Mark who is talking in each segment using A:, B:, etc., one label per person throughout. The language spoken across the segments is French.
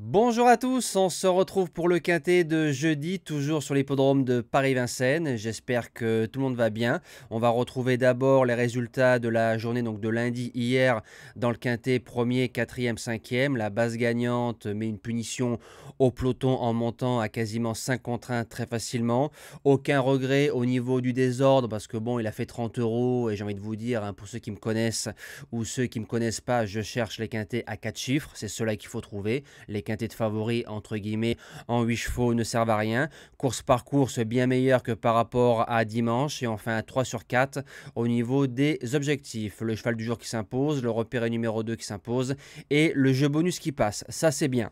A: Bonjour à tous, on se retrouve pour le quintet de jeudi, toujours sur l'hippodrome de Paris-Vincennes. J'espère que tout le monde va bien. On va retrouver d'abord les résultats de la journée, donc de lundi hier, dans le quintet 1er, 4e, 5e. La base gagnante met une punition au peloton en montant à quasiment 5 contre 1 très facilement. Aucun regret au niveau du désordre parce que bon, il a fait 30 € et j'ai envie de vous dire, hein, pour ceux qui me connaissent ou ceux qui ne me connaissent pas, je cherche les quintets à 4 chiffres. C'est ceux-là qu'il faut trouver. Les quintets de favoris entre guillemets en 8 chevaux ne servent à rien. Course par course bien meilleure que par rapport à dimanche et enfin 3 sur 4 au niveau des objectifs. Le cheval du jour qui s'impose, le repéré numéro 2 qui s'impose et le jeu bonus qui passe. Ça c'est bien.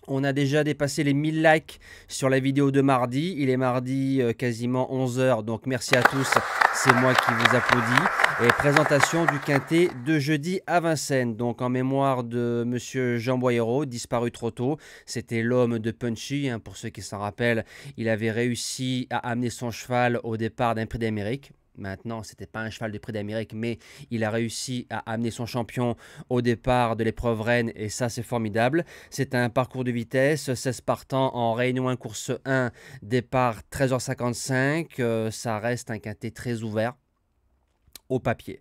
A: On a déjà dépassé les 1000 likes sur la vidéo de mardi. Il est mardi quasiment 11 h, donc merci à tous. C'est moi qui vous applaudis. Et présentation du quintet de jeudi à Vincennes. Donc en mémoire de monsieur Jean Boyero, disparu trop tôt. C'était l'homme de Punchy, hein, pour ceux qui s'en rappellent. Il avait réussi à amener son cheval au départ d'un prix d'Amérique. Maintenant, ce n'était pas un cheval de prix d'Amérique, mais il a réussi à amener son champion au départ de l'épreuve reine et ça, c'est formidable. C'est un parcours de vitesse, 16 partants en Réunion 1, course 1, départ 13h55. Ça reste un quintet très ouvert au papier.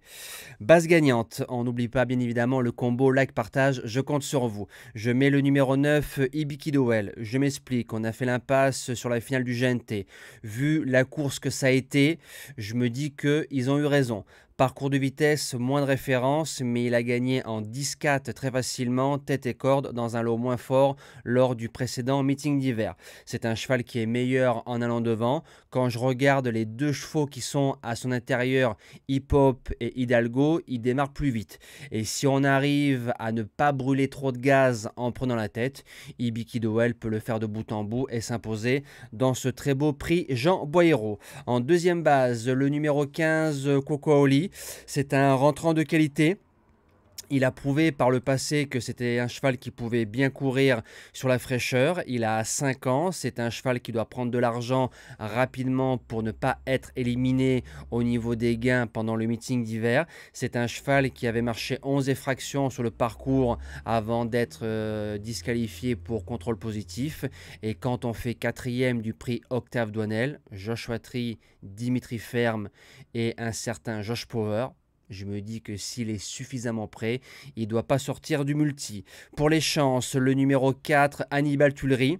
A: Base gagnante, on n'oublie pas bien évidemment le combo like-partage, je compte sur vous. Je mets le numéro 9, Ibikidowell. Je m'explique, on a fait l'impasse sur la finale du GNT. Vu la course que ça a été, je me dis qu'ils ont eu raison. Parcours de vitesse, moins de référence, mais il a gagné en 10-4 très facilement, tête et corde, dans un lot moins fort lors du précédent meeting d'hiver. C'est un cheval qui est meilleur en allant devant. Quand je regarde les deux chevaux qui sont à son intérieur, Hip Hop et Hidalgo, il démarre plus vite. Et si on arrive à ne pas brûler trop de gaz en prenant la tête, Ibikidowell peut le faire de bout en bout et s'imposer dans ce très beau prix Jean Boyero. En deuxième base, le numéro 15, Coco Oli. C'est un rentrant de qualité. Il a prouvé par le passé que c'était un cheval qui pouvait bien courir sur la fraîcheur. Il a 5 ans. C'est un cheval qui doit prendre de l'argent rapidement pour ne pas être éliminé au niveau des gains pendant le meeting d'hiver. C'est un cheval qui avait marché 11 effractions sur le parcours avant d'être disqualifié pour contrôle positif. Et quand on fait 4e du prix Octave Douanel, Joshua Tree, Dimitri Ferme et un certain Josh Power, je me dis que s'il est suffisamment prêt, il ne doit pas sortir du multi. Pour les chances, le numéro 4, Hannibal Tuileries.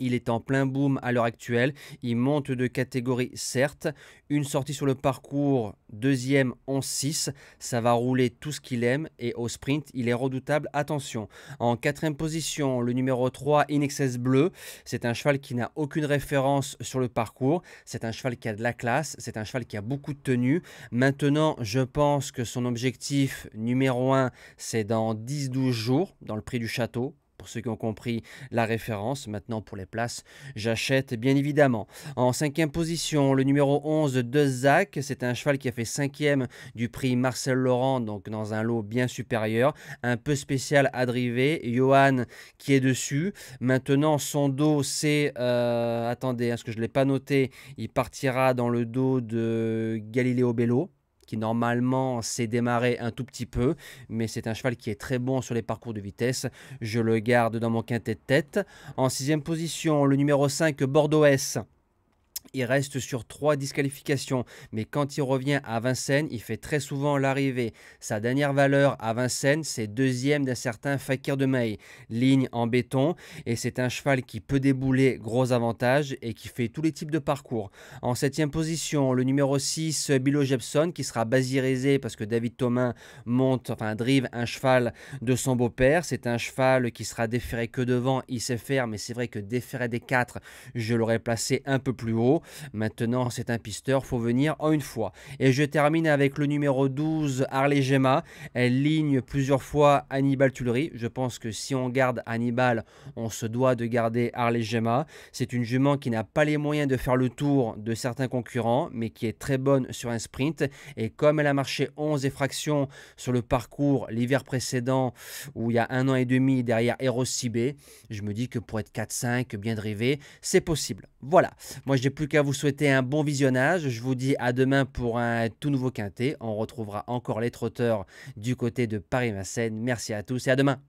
A: Il est en plein boom à l'heure actuelle. Il monte de catégorie, certes. Une sortie sur le parcours, deuxième, 11-6. Ça va rouler tout ce qu'il aime. Et au sprint, il est redoutable. Attention. En 4e position, le numéro 3, In Excess Bleu. C'est un cheval qui n'a aucune référence sur le parcours. C'est un cheval qui a de la classe. C'est un cheval qui a beaucoup de tenue. Maintenant, je pense que son objectif numéro 1, c'est dans 10-12 jours, dans le prix du château. Pour ceux qui ont compris la référence, maintenant pour les places, j'achète bien évidemment. En 5e position, le numéro 11 de Zach, c'est un cheval qui a fait 5e du prix Marcel Laurent, donc dans un lot bien supérieur, un peu spécial à driver. Johan qui est dessus. Maintenant, son dos, c'est, attendez, est-ce que je ne l'ai pas noté, il partira dans le dos de Galileo Bello, qui normalement s'est démarré un tout petit peu, mais c'est un cheval qui est très bon sur les parcours de vitesse. Je le garde dans mon quintet de tête. En 6e position, le numéro 5, Bordeaux S. Il reste sur 3 disqualifications, mais quand il revient à Vincennes, il fait très souvent l'arrivée. Sa dernière valeur à Vincennes, c'est deuxième d'un certain Fakir de Maille. Ligne en béton, et c'est un cheval qui peut débouler, gros avantage, et qui fait tous les types de parcours. En 7e position, le numéro 6, Bilo Jepson, qui sera basirisé parce que David Thomas drive un cheval de son beau-père. C'est un cheval qui sera déféré que devant, il sait faire, mais c'est vrai que déféré des 4, je l'aurais placé un peu plus haut. Maintenant, c'est un pisteur, faut venir en une fois. Et je termine avec le numéro 12, Harley Gemma. Elle ligne plusieurs fois Hannibal Tuileries. Je pense que si on garde Hannibal, on se doit de garder Harley Gemma. C'est une jument qui n'a pas les moyens de faire le tour de certains concurrents, mais qui est très bonne sur un sprint. Et comme elle a marché 11 effractions sur le parcours l'hiver précédent, où il y a 1 an et demi derrière Eros Cibé, je me dis que pour être 4-5, bien drivé, c'est possible. Voilà. Moi, j'ai plus qu'à vous souhaiter un bon visionnage. Je vous dis à demain pour un tout nouveau quintet. On retrouvera encore les trotteurs du côté de Paris-Vincennes. Merci à tous et à demain.